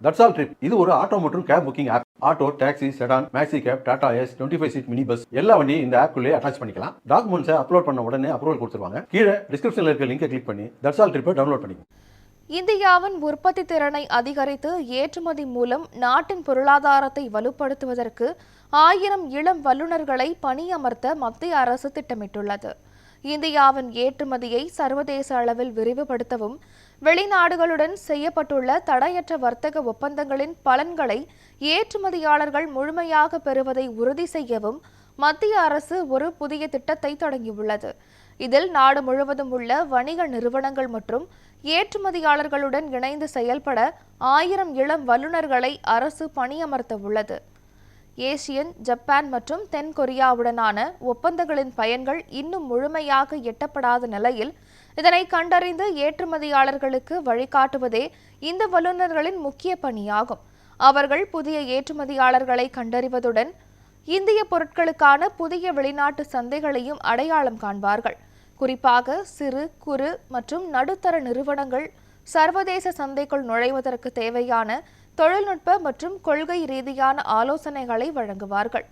That's all trip இது ஒரு auto மற்றும் cab booking app. Auto, taxi, sedan, maxi cab, Tata Ace, 25 seat mini bus எல்லா வண்டியும் இந்த ஆப்குள்ளே அட்டாச் பண்ணிக்கலாம். டாக்குமெண்ட்ஸை அப்லோட் பண்ண உடனே அப்ரூவல் கொடுத்துருவாங்க. கீழே டிஸ்கிரிப்ஷன்ல இருக்க லிங்கை கிளிக் பண்ணி தட்ஸ் ஆல் ட்ரிப்பை டவுன்லோட் பண்ணிக்கோங்க. இந்தியாவின் உற்பத்தி திறனை அதிகரித்து ஏற்றுமதி மூலம் நாட்டின் பொருளாதாரத்தை வலுப்படுத்துவதற்கு 1000 இளம் வல்லுநர்களை பணியமர்த்த மத்திய அரசு திட்டமிட்டுள்ளது. இந்தியாவின் ஏற்றுமதியை சர்வதேச அளவில் விரிவுபடுத்தவும், வெளிநாடுகளுடன் செய்யப்பட்டுள்ள தடையற்ற வர்த்தக ஒப்பந்தங்களின் பலன்களை ஏற்றுமதியாளர்கள் முழுமையாக பெறுவதை உறுதி செய்யவும் மத்திய அரசு ஒரு புதிய திட்டத்தை தொடங்கியுள்ளது. இதில் நாடு முழுவதும் உள்ள வணிக நிறுவனங்கள் மற்றும் ஏற்றுமதியாளர்களுடன் இணைந்து செயல்பட 1000 இளம் வல்லுநர்களை அரசு பணியமர்த்த உள்ளது. ஏசியன், ஜப்பான் மற்றும் தென் கொரியாவுடனான ஒப்பந்தங்களின் பயன்கள் இன்னும் முழுமையாக எட்டப்படாத நிலையில் இதனை கண்டறிந்து ஏற்றுமதியாளர்களுக்கு வழிகாட்டுவதே இந்த வல்லுநர்களின் முக்கிய பணியாகும். அவர்கள் புதிய ஏற்றுமதியாளர்களை கண்டறிவதுடன் இந்திய பொருட்களுக்கான புதிய வெளிநாட்டு சந்தைகளையும் அடையாளம் காண்பார்கள். குறிப்பாக சிறு, குறு மற்றும் நடுத்தர நிறுவனங்கள் சர்வதேச சந்தைக்குள் நுழைவதற்கு தேவையான தொழில்நுட்ப மற்றும் கொள்கை ரீதியான ஆலோசனைகளை வழங்குவார்கள்.